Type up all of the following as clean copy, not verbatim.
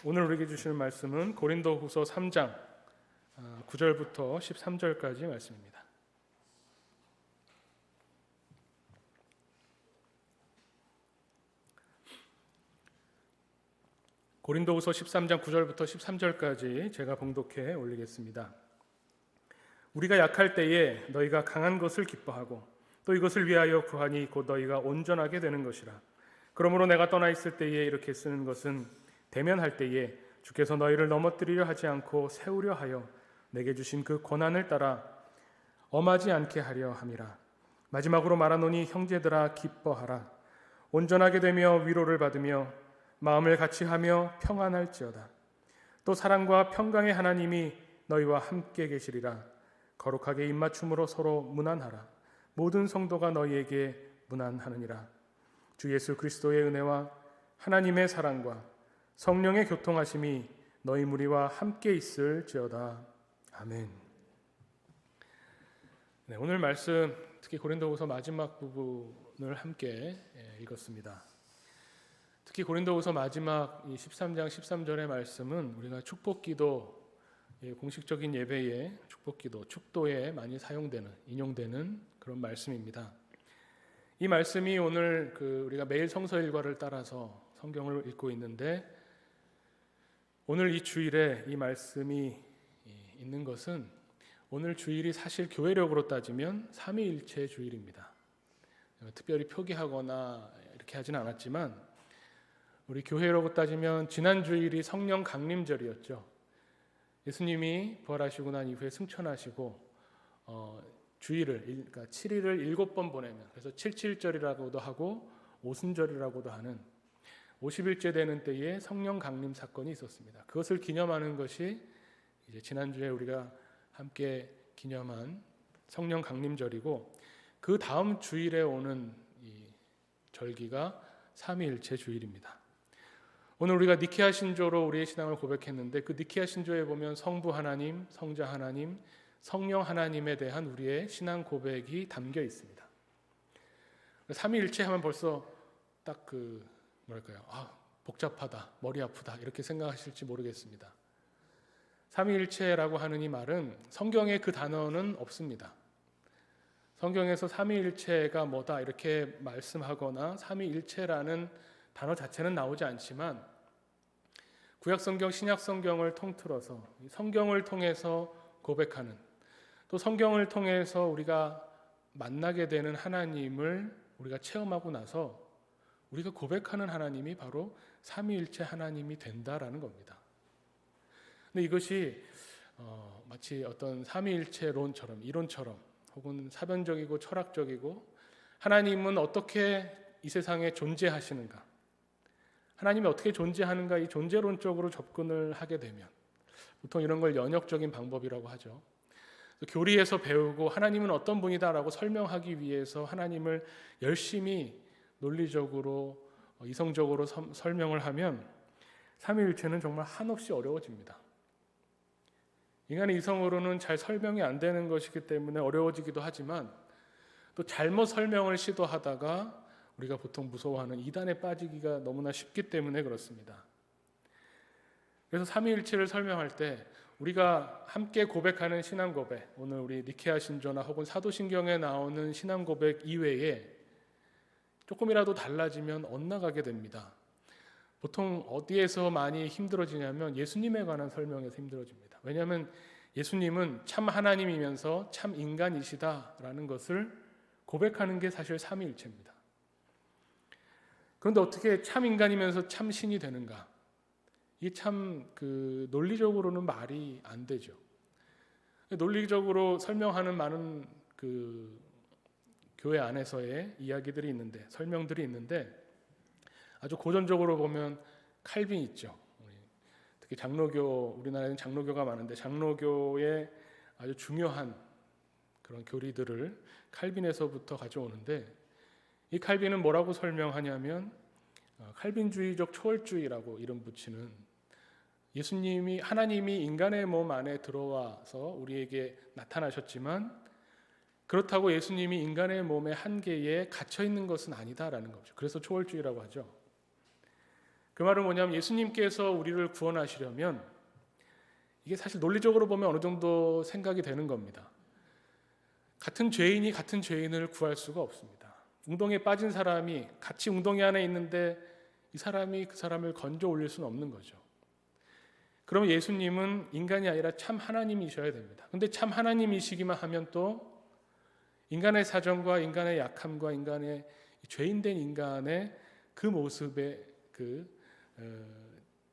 오늘 우리에게 주시는 말씀은 고린도후서 3장 9절부터 13절까지 말씀입니다. 고린도후서 13장 9절부터 13절까지 제가 봉독해 올리겠습니다. 우리가 약할 때에 너희가 강한 것을 기뻐하고 또 이것을 위하여 구하니 곧 너희가 온전하게 되는 것이라. 그러므로 내가 떠나 있을 때에 이렇게 쓰는 것은 대면할 때에 주께서 너희를 넘어뜨리려 하지 않고 세우려 하여 내게 주신 그 권한을 따라 엄하지 않게 하려 함이라. 마지막으로 말하노니 형제들아 기뻐하라. 온전하게 되며 위로를 받으며 마음을 같이 하며 평안할지어다. 또 사랑과 평강의 하나님이 너희와 함께 계시리라. 거룩하게 입맞춤으로 서로 문안하라. 모든 성도가 너희에게 문안하느니라. 주 예수 그리스도의 은혜와 하나님의 사랑과 성령의 교통하심이 너희 무리와 함께 있을지어다. 아멘. 네, 오늘 말씀 특히 고린도후서 마지막 부분을 함께 읽었습니다. 특히 고린도후서 마지막 이 13장 13절의 말씀은 우리가 축복기도, 공식적인 예배의 축복기도, 축도에 많이 사용되는, 인용되는 그런 말씀입니다. 이 말씀이 오늘 우리가 매일 성서 일과를 따라서 성경을 읽고 있는데, 오늘 이 주일에 이 말씀이 있는 것은 오늘 주일이 사실 교회력으로 따지면 삼위일체 주일입니다. 특별히 표기하거나 이렇게 하지는 않았지만 우리 교회력으로 따지면 지난 주일이 성령 강림절이었죠. 예수님이 부활하시고 난 이후에 승천하시고 주일을, 그러니까 7일을 7번 보내면, 그래서 77절이라고도 하고 오순절이라고도 하는 50일째 되는 때에 성령 강림 사건이 있었습니다. 그것을 기념하는 것이 이제 지난주에 우리가 함께 기념한 성령 강림절이고, 그 다음 주일에 오는 이 절기가 삼위일체 주일입니다. 오늘 우리가 니케아 신조로 우리의 신앙을 고백했는데, 그 니케아 신조에 보면 성부 하나님, 성자 하나님, 성령 하나님에 대한 우리의 신앙 고백이 담겨 있습니다. 삼위일체 하면 벌써 딱 뭐랄까요? 복잡하다, 머리 아프다 이렇게 생각하실지 모르겠습니다. 삼위일체라고 하는 이 말은 성경에 그 단어는 없습니다. 성경에서 삼위일체가 뭐다 이렇게 말씀하거나 삼위일체라는 단어 자체는 나오지 않지만, 구약성경, 신약성경을 통틀어서 성경을 통해서 고백하는, 또 성경을 통해서 우리가 만나게 되는 하나님을 우리가 체험하고 나서 우리가 고백하는 하나님이 바로 삼위일체 하나님이 된다라는 겁니다. 근데 이것이 마치 어떤 삼위일체론처럼, 이론처럼, 혹은 사변적이고 철학적이고 하나님은 어떻게 이 세상에 존재하시는가, 하나님이 어떻게 존재하는가, 이 존재론적으로 접근을 하게 되면 보통 이런 걸 연역적인 방법이라고 하죠. 교리에서 배우고 하나님은 어떤 분이다라고 설명하기 위해서 하나님을 열심히 논리적으로, 이성적으로 설명을 하면 삼위일체는 정말 한없이 어려워집니다. 인간의 이성으로는 잘 설명이 안 되는 것이기 때문에 어려워지기도 하지만, 또 잘못 설명을 시도하다가 우리가 보통 무서워하는 이단에 빠지기가 너무나 쉽기 때문에 그렇습니다. 그래서 삼위일체를 설명할 때 우리가 함께 고백하는 신앙 고백, 오늘 우리 니케아 신조나 혹은 사도신경에 나오는 신앙 고백 이외에 조금이라도 달라지면 엇나가게 됩니다. 보통 어디에서 많이 힘들어지냐면 예수님에 관한 설명에서 힘들어집니다. 왜냐하면 예수님은 참 하나님이면서 참 인간이시다라는 것을 고백하는 게 사실 삼위일체입니다. 그런데 어떻게 참 인간이면서 참 신이 되는가? 이게 참 논리적으로는 말이 안 되죠. 논리적으로 설명하는 많은 교회 안에서의 이야기들이 있는데, 설명들이 있는데, 아주 고전적으로 보면 칼빈 있죠. 특히 장로교, 우리나라에는 장로교가 많은데 장로교의 아주 중요한 그런 교리들을 칼빈에서부터 가져오는데, 이 칼빈은 뭐라고 설명하냐면 칼빈주의적 초월주의라고 이름 붙이는, 예수님이, 하나님이 인간의 몸 안에 들어와서 우리에게 나타나셨지만 그렇다고 예수님이 인간의 몸의 한계에 갇혀 있는 것은 아니다라는 거죠. 그래서 초월주의라고 하죠. 그 말은 뭐냐면 예수님께서 우리를 구원하시려면 이게 사실 논리적으로 보면 어느 정도 생각이 되는 겁니다. 같은 죄인이 같은 죄인을 구할 수가 없습니다. 웅덩이에 빠진 사람이 같이 웅덩이 안에 있는데 이 사람이 그 사람을 건져 올릴 수는 없는 거죠. 그러면 예수님은 인간이 아니라 참 하나님이셔야 됩니다. 근데 참 하나님이시기만 하면 또 인간의 사정과 인간의 약함과 인간의 죄인된 인간의 그 모습에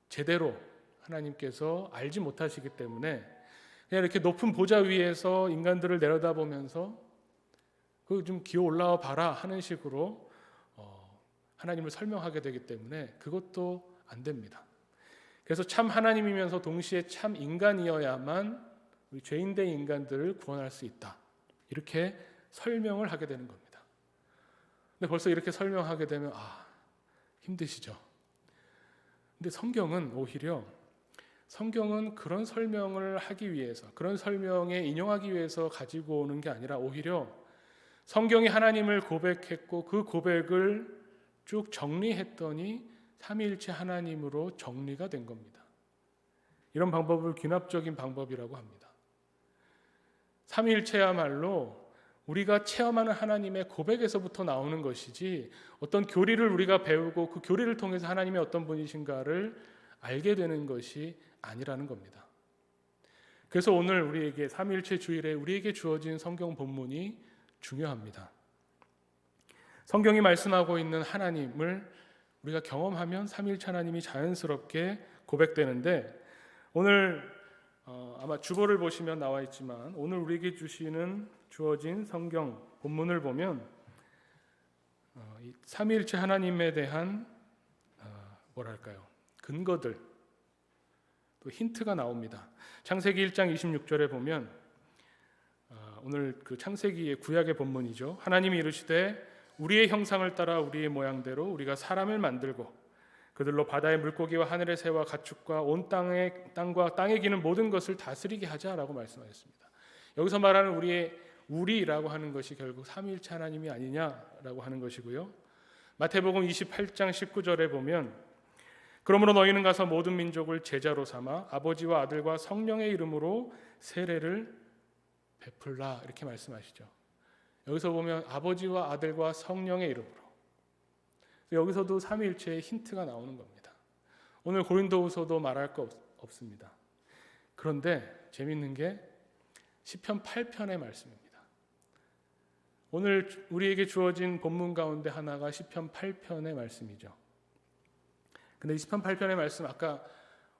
제대로 하나님께서 알지 못하시기 때문에 그냥 이렇게 높은 보좌 위에서 인간들을 내려다보면서 좀 기어 올라와 봐라 하는 식으로 하나님을 설명하게 되기 때문에 그것도 안 됩니다. 그래서 참 하나님이면서 동시에 참 인간이어야만 우리 죄인된 인간들을 구원할 수 있다. 이렇게 설명을 하게 되는 겁니다. 근데 벌써 이렇게 설명하게 되면 힘드시죠? 근데 성경은 그런 설명을 하기 위해서, 그런 설명에 인용하기 위해서 가지고 오는 게 아니라 오히려 성경이 하나님을 고백했고 그 고백을 쭉 정리했더니 삼위일체 하나님으로 정리가 된 겁니다. 이런 방법을 귀납적인 방법이라고 합니다. 삼위일체야말로 우리가 체험하는 하나님의 고백에서부터 나오는 것이지 어떤 교리를 우리가 배우고 그 교리를 통해서 하나님의 어떤 분이신가를 알게 되는 것이 아니라는 겁니다. 그래서 오늘 우리에게 삼위일체 주일에 우리에게 주어진 성경 본문이 중요합니다. 성경이 말씀하고 있는 하나님을 우리가 경험하면 삼위일체 하나님이 자연스럽게 고백되는데 오늘 아마 주보를 보시면 나와 있지만 오늘 우리에게 주어진 성경 본문을 보면 삼위일체 하나님에 대한 근거들 또 힌트가 나옵니다. 창세기 1장 26절에 보면 오늘 그 창세기의 구약의 본문이죠. 하나님이 이르시되 우리의 형상을 따라 우리의 모양대로 우리가 사람을 만들고 그들로 바다의 물고기와 하늘의 새와 가축과 온 땅과 땅에 기는 모든 것을 다스리게 하자라고 말씀하셨습니다. 여기서 말하는 우리라고 하는 것이 결국 삼위일체 하나님이 아니냐라고 하는 것이고요. 마태복음 28장 19절에 보면 그러므로 너희는 가서 모든 민족을 제자로 삼아 아버지와 아들과 성령의 이름으로 세례를 베풀라 이렇게 말씀하시죠. 여기서 보면 아버지와 아들과 성령의 이름으로 여기서도 삼위일체의 힌트가 나오는 겁니다. 오늘 고린도후서도 말할 거 없습니다. 그런데 재미있는 게 시편 8편의 말씀입니다. 오늘 우리에게 주어진 본문 가운데 하나가 시편 8편의 말씀이죠. 근데 이 시편 8편의 말씀 아까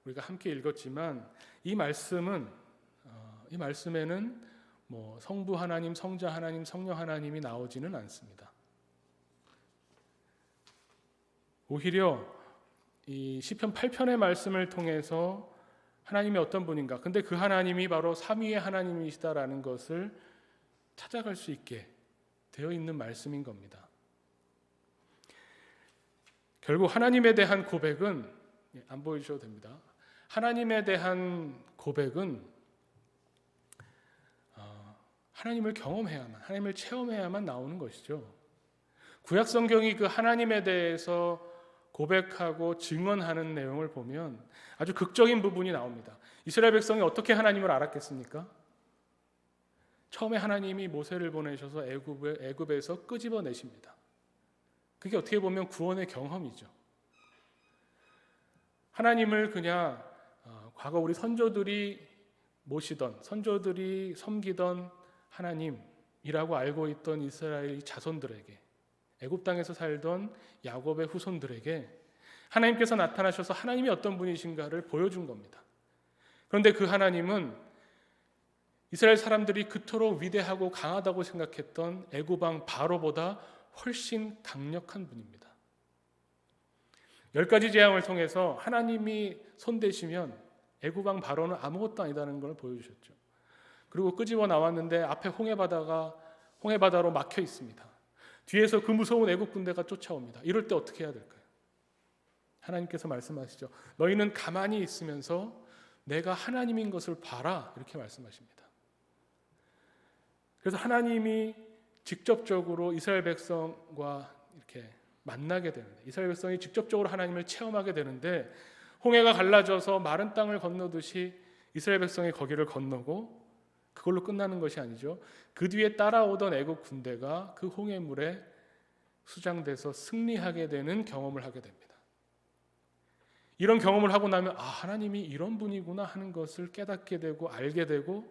우리가 함께 읽었지만 이 말씀에는 성부 하나님, 성자 하나님, 성령 하나님이 나오지는 않습니다. 오히려 이 시편 8편의 말씀을 통해서 하나님이 어떤 분인가, 근데 그 하나님이 바로 삼위의 하나님이시다라는 것을 찾아갈 수 있게 되어 있는 말씀인 겁니다. 결국 하나님에 대한 고백은 안 보여주셔도 됩니다. 하나님에 대한 고백은 하나님을 경험해야만, 하나님을 체험해야만 나오는 것이죠. 구약 성경이 그 하나님에 대해서 고백하고 증언하는 내용을 보면 아주 극적인 부분이 나옵니다. 이스라엘 백성이 어떻게 하나님을 알았겠습니까? 처음에 하나님이 모세를 보내셔서 애굽에서 끄집어내십니다. 그게 어떻게 보면 구원의 경험이죠. 하나님을 그냥 과거 우리 선조들이 모시던, 선조들이 섬기던 하나님이라고 알고 있던 이스라엘 자손들에게, 애굽 땅에서 살던 야곱의 후손들에게 하나님께서 나타나셔서 하나님이 어떤 분이신가를 보여준 겁니다. 그런데 그 하나님은 이스라엘 사람들이 그토록 위대하고 강하다고 생각했던 애굽 왕 바로보다 훨씬 강력한 분입니다. 10가지 재앙을 통해서 하나님이 손대시면 애굽 왕 바로는 아무것도 아니다는 걸 보여주셨죠. 그리고 끄집어 나왔는데 앞에 홍해바다로 막혀 있습니다. 뒤에서 그 무서운 애굽 군대가 쫓아옵니다. 이럴 때 어떻게 해야 될까요? 하나님께서 말씀하시죠. 너희는 가만히 있으면서 내가 하나님인 것을 봐라 이렇게 말씀하십니다. 그래서 하나님이 직접적으로 이스라엘 백성과 이렇게 만나게 되는데, 이스라엘 백성이 직접적으로 하나님을 체험하게 되는데, 홍해가 갈라져서 마른 땅을 건너듯이 이스라엘 백성이 거기를 건너고 그걸로 끝나는 것이 아니죠. 그 뒤에 따라오던 애국 군대가 그 홍해물에 수장돼서 승리하게 되는 경험을 하게 됩니다. 이런 경험을 하고 나면 하나님이 이런 분이구나 하는 것을 깨닫게 되고 알게 되고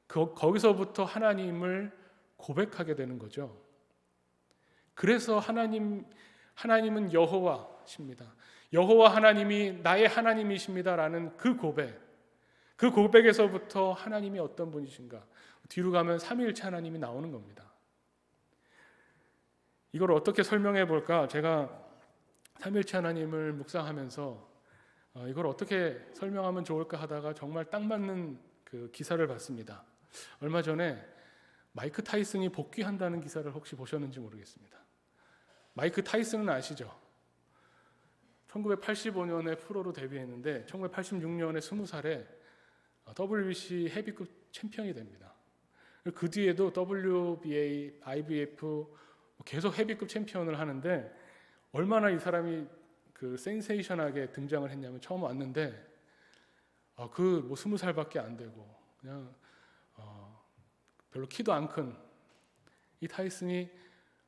거기서부터 하나님을 고백하게 되는 거죠. 그래서 하나님은 여호와십니다. 여호와 하나님이 나의 하나님이십니다라는 그 고백에서부터 하나님이 어떤 분이신가, 뒤로 가면 삼위일체 하나님이 나오는 겁니다. 이걸 어떻게 설명해 볼까? 제가 삼위일체 하나님을 묵상하면서 이걸 어떻게 설명하면 좋을까 하다가 정말 딱 맞는 그 기사를 봤습니다. 얼마 전에 마이크 타이슨이 복귀한다는 기사를 혹시 보셨는지 모르겠습니다. 마이크 타이슨은 아시죠? 1985년에 프로로 데뷔했는데 1986년에 20살에 WBC 헤비급 챔피언이 됩니다. 그 뒤에도 WBA, IBF 계속 헤비급 챔피언을 하는데, 얼마나 이 사람이 그 센세이션하게 등장을 했냐면, 처음 왔는데 그 20살밖에 안 되고 그냥 별로 키도 안 큰 이 타이슨이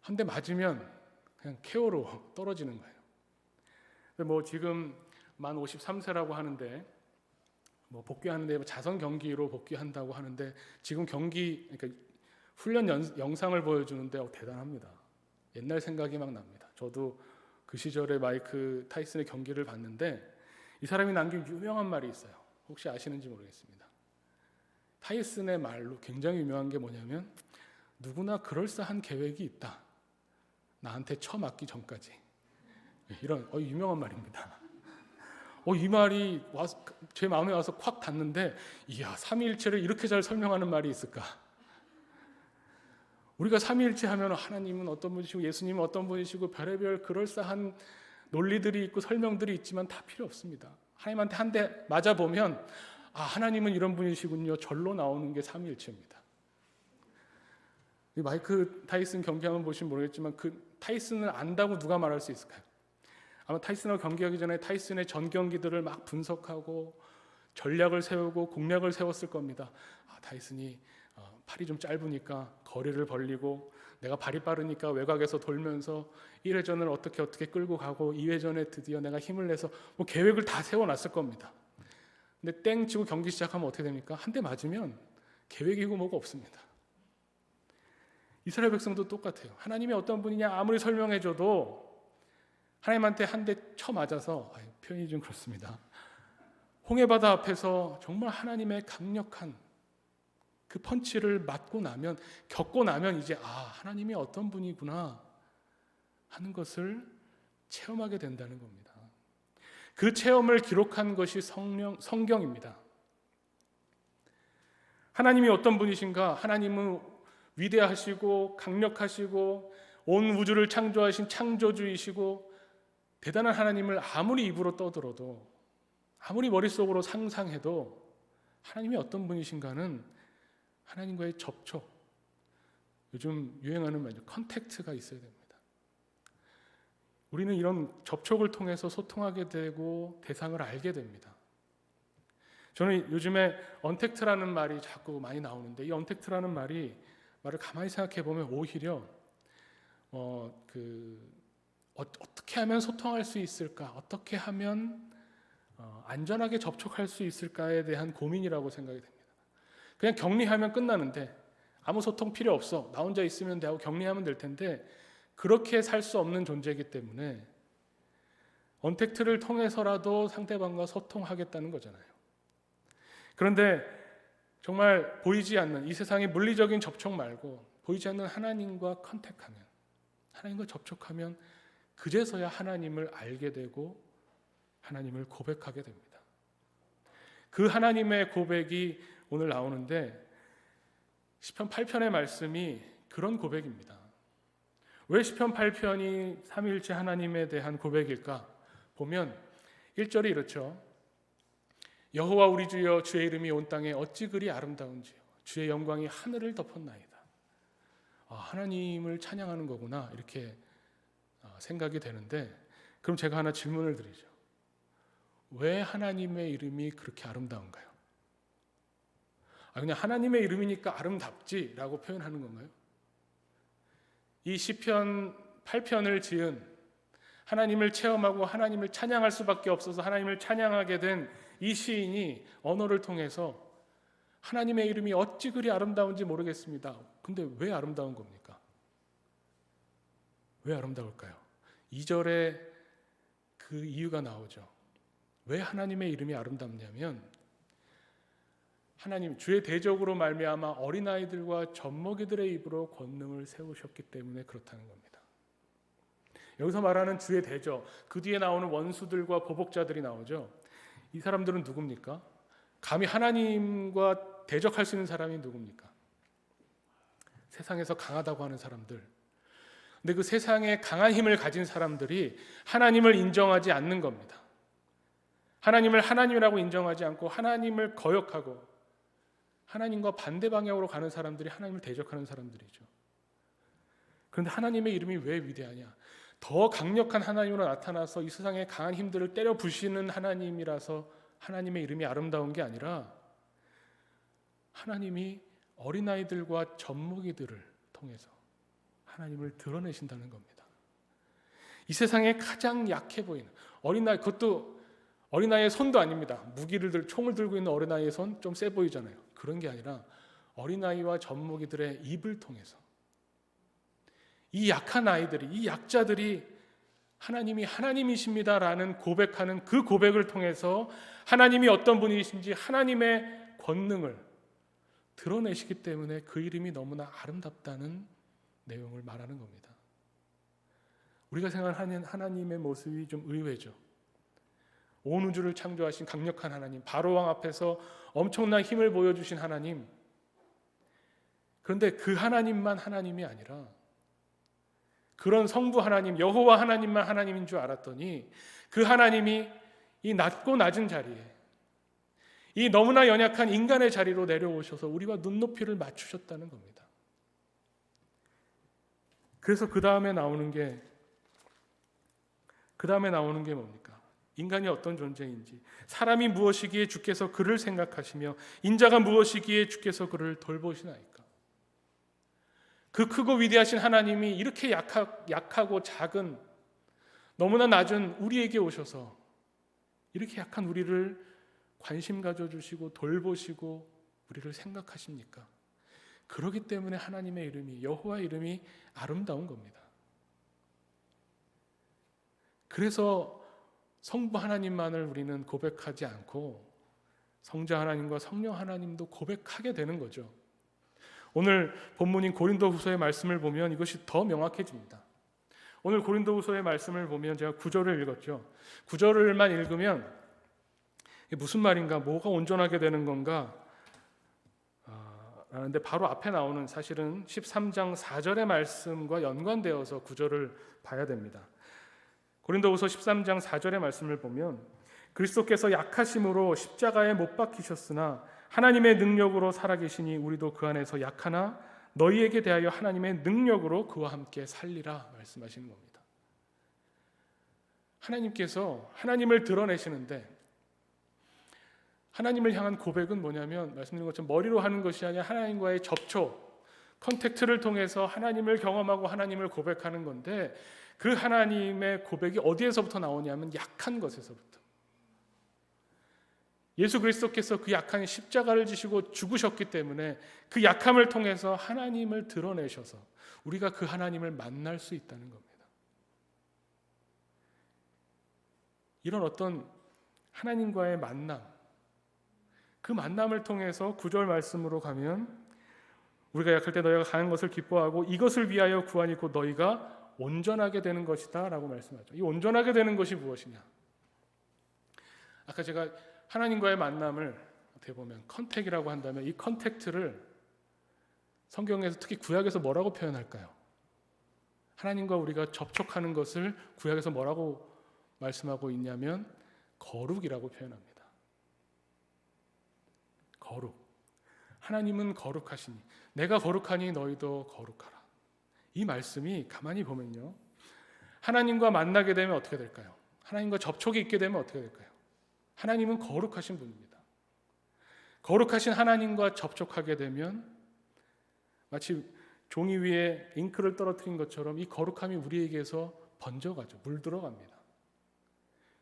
한 대 맞으면 그냥 KO로 떨어지는 거예요. 뭐 지금 만 53세라고 하는데, 뭐 복귀하는데 자선 경기로 복귀한다고 하는데, 지금 경기, 그러니까 훈련 영상을 보여주는데 대단합니다. 옛날 생각이 막 납니다. 저도 그 시절에 마이크 타이슨의 경기를 봤는데, 이 사람이 남긴 유명한 말이 있어요. 혹시 아시는지 모르겠습니다. 타이슨의 말로 굉장히 유명한 게 뭐냐면, 누구나 그럴싸한 계획이 있다, 나한테 처맞기 전까지. 이런 유명한 말입니다. 이 말이 제 마음에 와서 콱 닿는데, 이야, 삼위일체를 이렇게 잘 설명하는 말이 있을까? 우리가 삼위일체 하면 하나님은 어떤 분이시고 예수님은 어떤 분이시고 별의별 그럴싸한 논리들이 있고 설명들이 있지만 다 필요 없습니다. 하나님한테 한 대 맞아보면 하나님은 이런 분이시군요, 절로 나오는 게 삼위일체입니다. 마이크 타이슨 경기 한번 보시면 모르겠지만, 그 타이슨을 안다고 누가 말할 수 있을까요? 아마 타이슨하고 경기하기 전에 타이슨의 전 경기들을 막 분석하고 전략을 세우고 공략을 세웠을 겁니다. 타이슨이 팔이 좀 짧으니까 거리를 벌리고, 내가 발이 빠르니까 외곽에서 돌면서 1회전을 어떻게 끌고 가고, 2회전에 드디어 내가 힘을 내서 계획을 다 세워놨을 겁니다. 근데 땡 치고 경기 시작하면 어떻게 됩니까? 한 대 맞으면 계획이고 뭐가 없습니다. 이스라엘 백성도 똑같아요. 하나님이 어떤 분이냐 아무리 설명해줘도 하나님한테 한 대 쳐 맞아서, 표현이 좀 그렇습니다. 홍해바다 앞에서 정말 하나님의 강력한 그 펀치를 겪고 나면 이제 하나님이 어떤 분이구나 하는 것을 체험하게 된다는 겁니다. 그 체험을 기록한 것이 성경입니다. 하나님이 어떤 분이신가? 하나님은 위대하시고 강력하시고 온 우주를 창조하신 창조주이시고, 대단한 하나님을 아무리 입으로 떠들어도, 아무리 머릿속으로 상상해도 하나님이 어떤 분이신가는 하나님과의 접촉, 요즘 유행하는 말이죠, 컨택트가 있어야 됩니다. 우리는 이런 접촉을 통해서 소통하게 되고 대상을 알게 됩니다. 저는 요즘에 언택트라는 말이 자꾸 많이 나오는데, 이 언택트라는 말을 가만히 생각해 보면 오히려 어떻게 하면 소통할 수 있을까, 어떻게 하면 안전하게 접촉할 수 있을까에 대한 고민이라고 생각이 됩니다. 그냥 격리하면 끝나는데, 아무 소통 필요 없어, 나 혼자 있으면 되고 격리하면 될 텐데, 그렇게 살 수 없는 존재이기 때문에 언택트를 통해서라도 상대방과 소통하겠다는 거잖아요. 그런데 정말 보이지 않는 이 세상의 물리적인 접촉 말고 보이지 않는 하나님과 컨택하면, 하나님과 접촉하면 그제서야 하나님을 알게 되고 하나님을 고백하게 됩니다. 그 하나님의 고백이 오늘 나오는데, 시편 8편의 말씀이 그런 고백입니다. 왜 시편 8편이 삼위일체 하나님에 대한 고백일까? 보면 1절이 이렇죠. 여호와 우리 주여, 주의 이름이 온 땅에 어찌 그리 아름다운지요, 주의 영광이 하늘을 덮었나이다. 하나님을 찬양하는 거구나, 이렇게 생각이 되는데, 그럼 제가 하나 질문을 드리죠. 왜 하나님의 이름이 그렇게 아름다운가요? 그냥 하나님의 이름이니까 아름답지라고 표현하는 건가요? 이 시편 8편을 지은, 하나님을 체험하고 하나님을 찬양할 수밖에 없어서 하나님을 찬양하게 된 이 시인이 언어를 통해서 하나님의 이름이 어찌 그리 아름다운지 모르겠습니다. 근데 왜 아름다운 겁니까? 왜 아름다울까요? 2절에 그 이유가 나오죠. 왜 하나님의 이름이 아름답냐면, 하나님 주의 대적으로 말미암아 어린아이들과 젖먹이들의 입으로 권능을 세우셨기 때문에 그렇다는 겁니다. 여기서 말하는 주의 대적, 그 뒤에 나오는 원수들과 보복자들이 나오죠. 이 사람들은 누굽니까? 감히 하나님과 대적할 수 있는 사람이 누굽니까? 세상에서 강하다고 하는 사람들. 근데 그 세상에 강한 힘을 가진 사람들이 하나님을 인정하지 않는 겁니다. 하나님을 하나님이라고 인정하지 않고 하나님을 거역하고 하나님과 반대 방향으로 가는 사람들이 하나님을 대적하는 사람들이죠. 그런데 하나님의 이름이 왜 위대하냐? 더 강력한 하나님으로 나타나서 이 세상의 강한 힘들을 때려 부시는 하나님이라서 하나님의 이름이 아름다운 게 아니라, 하나님이 어린아이들과 젖먹이들을 통해서 하나님을 드러내신다는 겁니다. 이 세상에 가장 약해 보이는 어린아이, 그것도 어린아이의 손도 아닙니다. 총을 들고 있는 어린아이의 손 좀 세 보이잖아요. 그런 게 아니라 어린아이와 젖먹이들의 입을 통해서 이 약한 아이들이, 이 약자들이 하나님이 하나님이십니다라는 고백하는 그 고백을 통해서 하나님이 어떤 분이신지 하나님의 권능을 드러내시기 때문에 그 이름이 너무나 아름답다는 내용을 말하는 겁니다. 우리가 생각하는 하나님의 모습이 좀 의외죠. 온 우주를 창조하신 강력한 하나님, 바로왕 앞에서 엄청난 힘을 보여주신 하나님. 그런데 그 하나님만 하나님이 아니라 그런 성부 하나님, 여호와 하나님만 하나님인 줄 알았더니, 그 하나님이 이 낮고 낮은 자리에, 이 너무나 연약한 인간의 자리로 내려오셔서 우리와 눈높이를 맞추셨다는 겁니다. 그래서 그 다음에 나오는 게 뭡니까? 인간이 어떤 존재인지, 사람이 무엇이기에 주께서 그를 생각하시며 인자가 무엇이기에 주께서 그를 돌보시나이까. 그 크고 위대하신 하나님이 이렇게 약하고 작은, 너무나 낮은 우리에게 오셔서 이렇게 약한 우리를 관심 가져주시고 돌보시고 우리를 생각하십니까? 그렇기 때문에 하나님의 이름이, 여호와 이름이 아름다운 겁니다. 그래서 성부 하나님만을 우리는 고백하지 않고 성자 하나님과 성령 하나님도 고백하게 되는 거죠. 오늘 본문인 고린도후서의 말씀을 보면 이것이 더 명확해집니다. 오늘 고린도후서의 말씀을 보면 제가 9절을 읽었죠. 9절만 읽으면 이게 무슨 말인가, 뭐가 온전하게 되는 건가 라는데, 바로 앞에 나오는 사실은 13장 4절의 말씀과 연관되어서 9절을 봐야 됩니다. 고린도후서 13장 4절의 말씀을 보면, 그리스도께서 약하심으로 십자가에 못 박히셨으나 하나님의 능력으로 살아계시니 우리도 그 안에서 약하나 너희에게 대하여 하나님의 능력으로 그와 함께 살리라 말씀하시는 겁니다. 하나님께서 하나님을 드러내시는데, 하나님을 향한 고백은 뭐냐면, 말씀드린 것처럼 머리로 하는 것이 아니라 하나님과의 접촉, 컨택트를 통해서 하나님을 경험하고 하나님을 고백하는 건데, 그 하나님의 고백이 어디에서부터 나오냐면 약한 것에서부터. 예수 그리스도께서 그 약한 십자가를 지시고 죽으셨기 때문에 그 약함을 통해서 하나님을 드러내셔서 우리가 그 하나님을 만날 수 있다는 겁니다. 이런 어떤 하나님과의 만남, 그 만남을 통해서 9절 말씀으로 가면, 우리가 약할 때 너희가 강한 것을 기뻐하고 이것을 위하여 구하니 곧 너희가 온전하게 되는 것이다 라고 말씀하죠. 이 온전하게 되는 것이 무엇이냐? 아까 제가 하나님과의 만남을 어떻게 보면 컨택이라고 한다면, 이 컨택트를 성경에서 특히 구약에서 뭐라고 표현할까요? 하나님과 우리가 접촉하는 것을 구약에서 뭐라고 말씀하고 있냐면 거룩이라고 표현합니다. 거룩. 하나님은 거룩하시니 내가 거룩하니 너희도 거룩하라. 이 말씀이 가만히 보면요, 하나님과 만나게 되면 어떻게 될까요? 하나님과 접촉이 있게 되면 어떻게 될까요? 하나님은 거룩하신 분입니다. 거룩하신 하나님과 접촉하게 되면 마치 종이 위에 잉크를 떨어뜨린 것처럼 이 거룩함이 우리에게서 번져가죠. 물들어갑니다.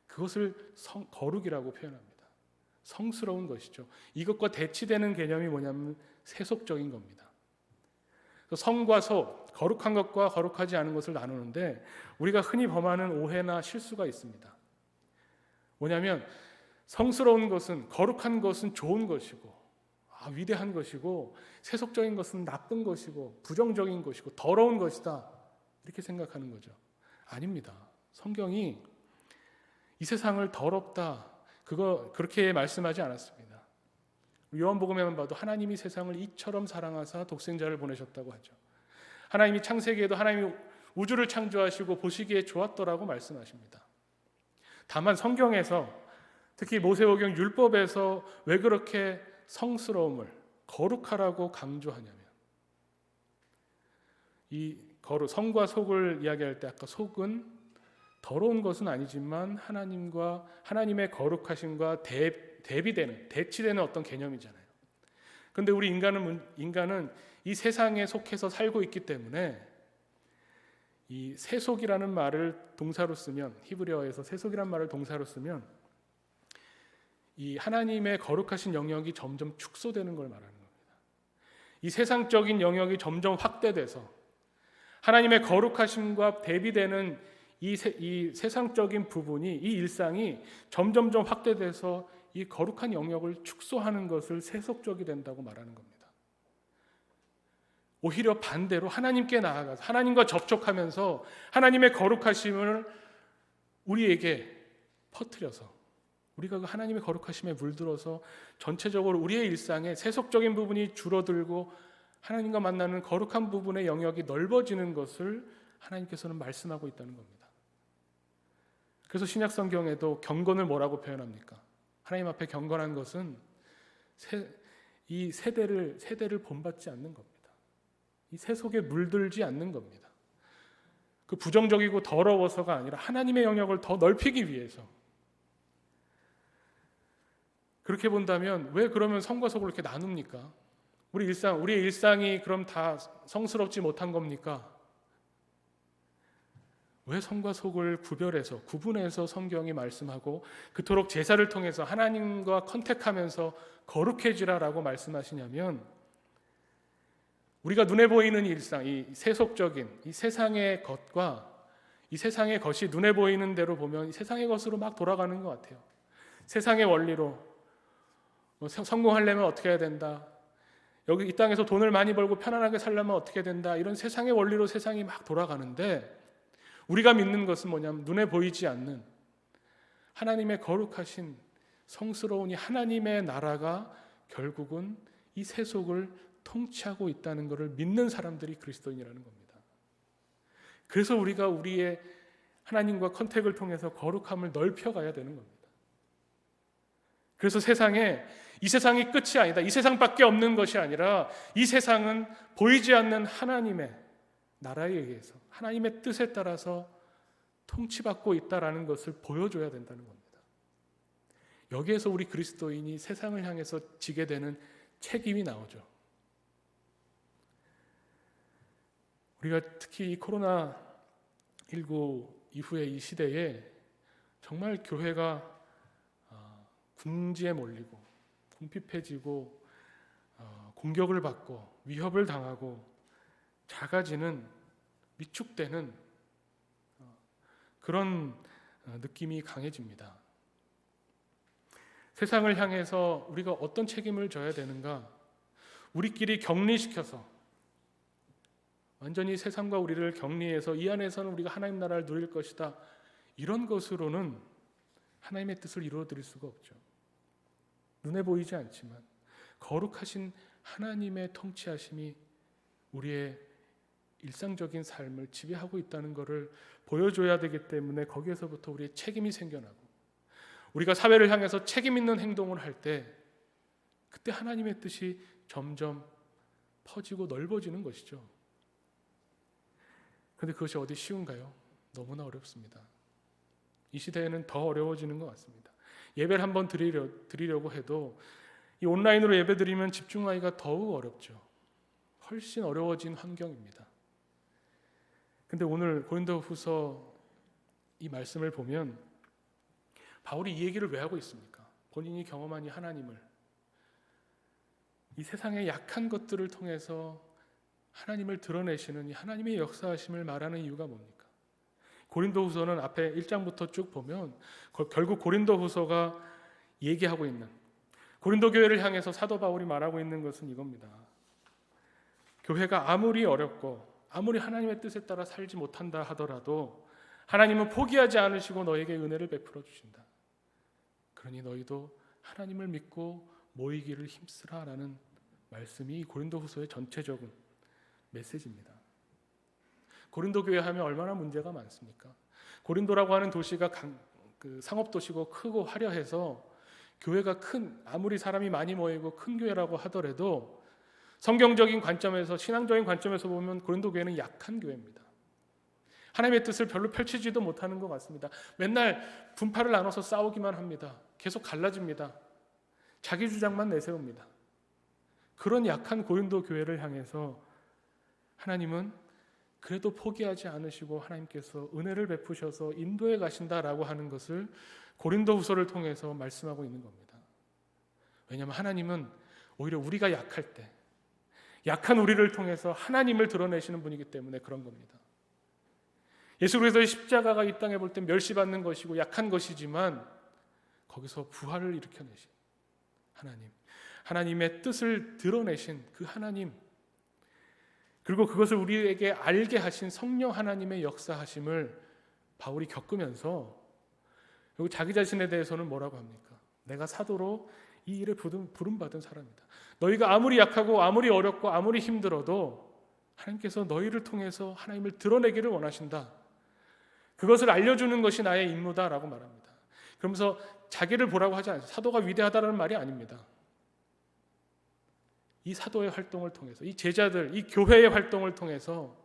그것을 거룩이라고 표현합니다. 성스러운 것이죠. 이것과 대치되는 개념이 뭐냐면 세속적인 겁니다. 성과 속, 거룩한 것과 거룩하지 않은 것을 나누는데 우리가 흔히 범하는 오해나 실수가 있습니다. 뭐냐면 성스러운 것은, 거룩한 것은 좋은 것이고 위대한 것이고, 세속적인 것은 나쁜 것이고 부정적인 것이고 더러운 것이다, 이렇게 생각하는 거죠. 아닙니다. 성경이 이 세상을 더럽다, 그렇게 말씀하지 않았습니다. 요한복음에만 봐도 하나님이 세상을 이처럼 사랑하사 독생자를 보내셨다고 하죠. 하나님이 창세기에도 하나님이 우주를 창조하시고 보시기에 좋았더라고 말씀하십니다. 다만 성경에서, 특히 모세오경 율법에서 왜 그렇게 성스러움을, 거룩하라고 강조하냐면, 이 성과 속을 이야기할 때 아까 속은 더러운 것은 아니지만 하나님의 거룩하심과 대치되는 어떤 개념이잖아요. 그런데 우리 인간은 이 세상에 속해서 살고 있기 때문에 이 세속이라는 말을 동사로 쓰면, 히브리어에서 세속이라는 말을 동사로 쓰면 이 하나님의 거룩하신 영역이 점점 축소되는 걸 말하는 겁니다. 이 세상적인 영역이 점점 확대돼서 하나님의 거룩하심과 대비되는 이 세상적인 부분이, 이 일상이 점점점 확대돼서 이 거룩한 영역을 축소하는 것을 세속적이 된다고 말하는 겁니다. 오히려 반대로 하나님께 나아가서 하나님과 접촉하면서 하나님의 거룩하심을 우리에게 퍼뜨려서, 우리가 그 하나님의 거룩하심에 물들어서 전체적으로 우리의 일상에 세속적인 부분이 줄어들고 하나님과 만나는 거룩한 부분의 영역이 넓어지는 것을 하나님께서는 말씀하고 있다는 겁니다. 그래서 신약 성경에도 경건을 뭐라고 표현합니까? 하나님 앞에 경건한 것은 이 세대를 본받지 않는 겁니다. 이 세속에 물들지 않는 겁니다. 그 부정적이고 더러워서가 아니라 하나님의 영역을 더 넓히기 위해서. 그렇게 본다면 왜 그러면 성과 속을 이렇게 나눕니까? 우리의 일상이 그럼 다 성스럽지 못한 겁니까? 왜 성과 속을 구분해서 성경이 말씀하고 그토록 제사를 통해서 하나님과 컨택하면서 거룩해지라라고 말씀하시냐면, 우리가 눈에 보이는 일상, 이 세속적인 이 세상의 것과 이 세상의 것이 눈에 보이는 대로 보면 이 세상의 것으로 막 돌아가는 것 같아요. 세상의 원리로 성공하려면 어떻게 해야 된다, 여기 이 땅에서 돈을 많이 벌고 편안하게 살려면 어떻게 된다, 이런 세상의 원리로 세상이 막 돌아가는데, 우리가 믿는 것은 뭐냐면 눈에 보이지 않는 하나님의 거룩하신 성스러운 이 하나님의 나라가 결국은 이 세속을 통치하고 있다는 것을 믿는 사람들이 그리스도인이라는 겁니다. 그래서 우리가 우리의 하나님과 컨택을 통해서 거룩함을 넓혀가야 되는 겁니다. 그래서 이 세상이 끝이 아니다, 이 세상밖에 없는 것이 아니라 이 세상은 보이지 않는 하나님의 나라에 의해서 하나님의 뜻에 따라서 통치받고 있다라는 것을 보여줘야 된다는 겁니다. 여기에서 우리 그리스도인이 세상을 향해서 지게 되는 책임이 나오죠. 우리가 특히 이 코로나19 이후의 이 시대에 정말 교회가 궁지에 몰리고 궁핍해지고 공격을 받고 위협을 당하고 작아지는, 위축되는 그런 느낌이 강해집니다. 세상을 향해서 우리가 어떤 책임을 져야 되는가? 우리끼리 격리시켜서 완전히 세상과 우리를 격리해서 이 안에서는 우리가 하나님 나라를 누릴 것이다, 이런 것으로는 하나님의 뜻을 이루어 드릴 수가 없죠. 눈에 보이지 않지만 거룩하신 하나님의 통치하심이 우리의 일상적인 삶을 지배하고 있다는 것을 보여줘야 되기 때문에 거기에서부터 우리의 책임이 생겨나고, 우리가 사회를 향해서 책임 있는 행동을 할 때 그때 하나님의 뜻이 점점 퍼지고 넓어지는 것이죠. 그런데 그것이 어디 쉬운가요? 너무나 어렵습니다. 이 시대에는 더 어려워지는 것 같습니다. 예배를 한번 드리려고 해도 이 온라인으로 예배 드리면 집중하기가 더욱 어렵죠. 훨씬 어려워진 환경입니다. 근데 오늘 고린도후서 이 말씀을 보면 바울이 이 얘기를 왜 하고 있습니까? 본인이 경험한 이 하나님을, 이 세상의 약한 것들을 통해서 하나님을 드러내시는 이 하나님의 역사하심을 말하는 이유가 뭡니까? 고린도후서는 앞에 1장부터 쭉 보면 결국 고린도후서가 얘기하고 있는, 고린도 교회를 향해서 사도 바울이 말하고 있는 것은 이겁니다. 교회가 아무리 어렵고 아무리 하나님의 뜻에 따라 살지 못한다 하더라도 하나님은 포기하지 않으시고 너에게 은혜를 베풀어 주신다. 그러니 너희도 하나님을 믿고 모이기를 힘쓰라라는 말씀이 고린도후서의 전체적인 메시지입니다. 고린도 교회 하면 얼마나 문제가 많습니까? 고린도라고 하는 도시가 상업 도시고 크고 화려해서 교회가 아무리 사람이 많이 모이고 큰 교회라고 하더라도 성경적인 관점에서, 신앙적인 관점에서 보면 고린도 교회는 약한 교회입니다. 하나님의 뜻을 별로 펼치지도 못하는 것 같습니다. 맨날 분파를 나눠서 싸우기만 합니다. 계속 갈라집니다. 자기 주장만 내세웁니다. 그런 약한 고린도 교회를 향해서 하나님은 그래도 포기하지 않으시고 하나님께서 은혜를 베푸셔서 인도해 가신다라고 하는 것을 고린도후서를 통해서 말씀하고 있는 겁니다. 왜냐하면 하나님은 오히려 우리가 약할 때, 약한 우리를 통해서 하나님을 드러내시는 분이기 때문에 그런 겁니다. 예수 그리스도의 십자가가 이 땅에 볼 때 멸시받는 것이고 약한 것이지만 거기서 부활을 일으켜내신 하나님, 하나님의 뜻을 드러내신 그 하나님, 그리고 그것을 우리에게 알게 하신 성령 하나님의 역사하심을 바울이 겪으면서, 그리고 자기 자신에 대해서는 뭐라고 합니까? 내가 사도로 이 일에 부름받은 사람이다. 너희가 아무리 약하고 아무리 어렵고 아무리 힘들어도 하나님께서 너희를 통해서 하나님을 드러내기를 원하신다. 그것을 알려주는 것이 나의 임무다라고 말합니다. 그러면서 자기를 보라고 하지 않습니다. 사도가 위대하다는 말이 아닙니다. 이 사도의 활동을 통해서, 이 제자들, 이 교회의 활동을 통해서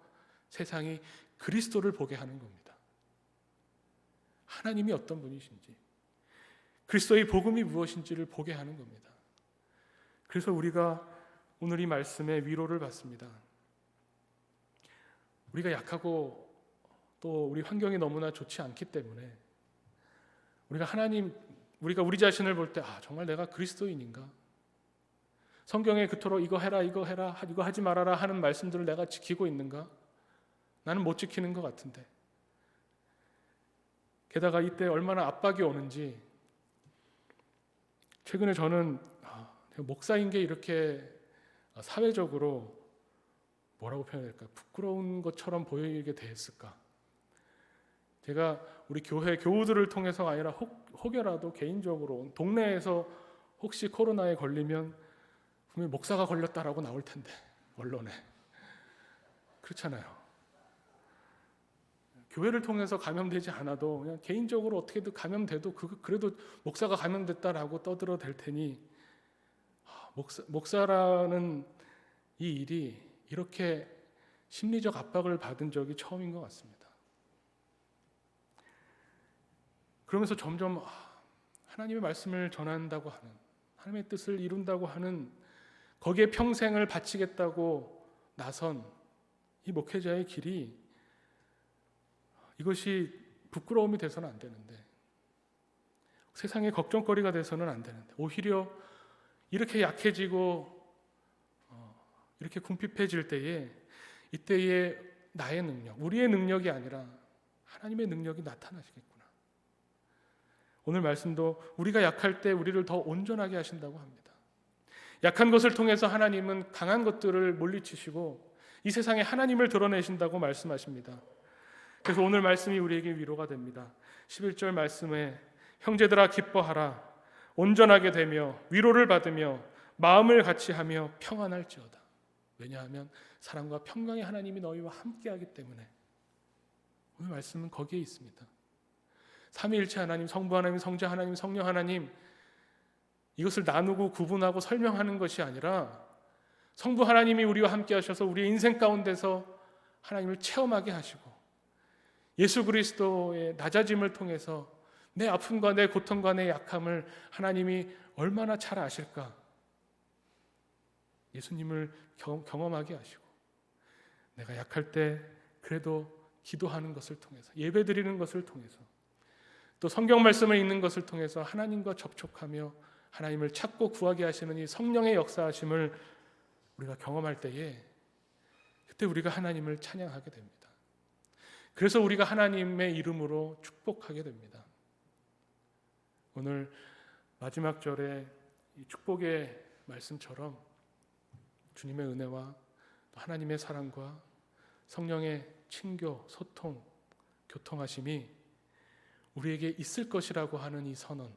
세상이 그리스도를 보게 하는 겁니다. 하나님이 어떤 분이신지, 그리스도의 복음이 무엇인지를 보게 하는 겁니다. 그래서 우리가 오늘 이 말씀에 위로를 받습니다. 우리가 약하고 또 우리 환경이 너무나 좋지 않기 때문에 우리가 우리 자신을 볼 때 정말 내가 그리스도인인가? 성경에 그토록 이거 해라, 이거 하지 말아라 하는 말씀들을 내가 지키고 있는가? 나는 못 지키는 것 같은데. 게다가 이때 얼마나 압박이 오는지, 최근에 저는 목사인 게 이렇게 사회적으로 뭐라고 표현할까? 부끄러운 것처럼 보이게 됐을까? 제가 우리 교회 교우들을 통해서가 아니라 혹여라도 개인적으로 동네에서 혹시 코로나에 걸리면 분명히 목사가 걸렸다라고 나올 텐데, 언론에. 그렇잖아요. 교회를 통해서 감염되지 않아도 그냥 개인적으로 어떻게든 감염돼도 그래도 목사가 감염됐다라고 떠들어댈 테니, 목사라는 이 일이 이렇게 심리적 압박을 받은 적이 처음인 것 같습니다. 그러면서 점점 하나님의 말씀을 전한다고 하는, 하나님의 뜻을 이룬다고 하는, 거기에 평생을 바치겠다고 나선 이 목회자의 길이, 이것이 부끄러움이 돼서는 안 되는데, 세상의 걱정거리가 돼서는 안 되는데, 오히려 이렇게 약해지고 이렇게 궁핍해질 때에, 이때에 나의 능력, 우리의 능력이 아니라 하나님의 능력이 나타나시겠구나. 오늘 말씀도 우리가 약할 때 우리를 더 온전하게 하신다고 합니다. 약한 것을 통해서 하나님은 강한 것들을 물리치시고 이 세상에 하나님을 드러내신다고 말씀하십니다. 그래서 오늘 말씀이 우리에게 위로가 됩니다. 11절 말씀에 형제들아 기뻐하라, 온전하게 되며 위로를 받으며 마음을 같이하며 평안할지어다. 왜냐하면 사랑과 평강의 하나님이 너희와 함께하기 때문에. 오늘 말씀은 거기에 있습니다. 삼위일체 하나님, 성부 하나님, 성자 하나님, 성령 하나님, 이것을 나누고 구분하고 설명하는 것이 아니라 성부 하나님이 우리와 함께 하셔서 우리의 인생 가운데서 하나님을 체험하게 하시고, 예수 그리스도의 낮아짐을 통해서 내 아픔과 내 고통과 내 약함을 하나님이 얼마나 잘 아실까? 예수님을 경험하게 하시고 내가 약할 때 그래도 기도하는 것을 통해서, 예배드리는 것을 통해서, 또 성경 말씀을 읽는 것을 통해서 하나님과 접촉하며 하나님을 찾고 구하게 하시는 이 성령의 역사하심을 우리가 경험할 때에 그때 우리가 하나님을 찬양하게 됩니다. 그래서 우리가 하나님의 이름으로 축복하게 됩니다. 오늘 마지막 절에 이 축복의 말씀처럼 주님의 은혜와 또 하나님의 사랑과 성령의 친교, 소통, 교통하심이 우리에게 있을 것이라고 하는 이 선언,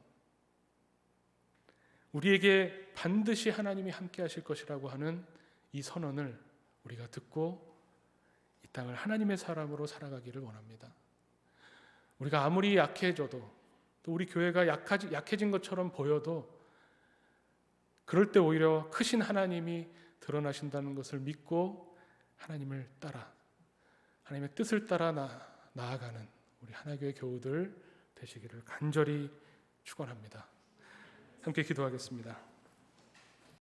우리에게 반드시 하나님이 함께 하실 것이라고 하는 이 선언을 우리가 듣고 이 땅을 하나님의 사람으로 살아가기를 원합니다. 우리가 아무리 약해져도 또 우리 교회가 약해진 것처럼 보여도 그럴 때 오히려 크신 하나님이 드러나신다는 것을 믿고 하나님을 따라, 하나님의 뜻을 따라 나아가는 우리 하나교회 교우들 되시기를 간절히 축원합니다. 함께 기도하겠습니다.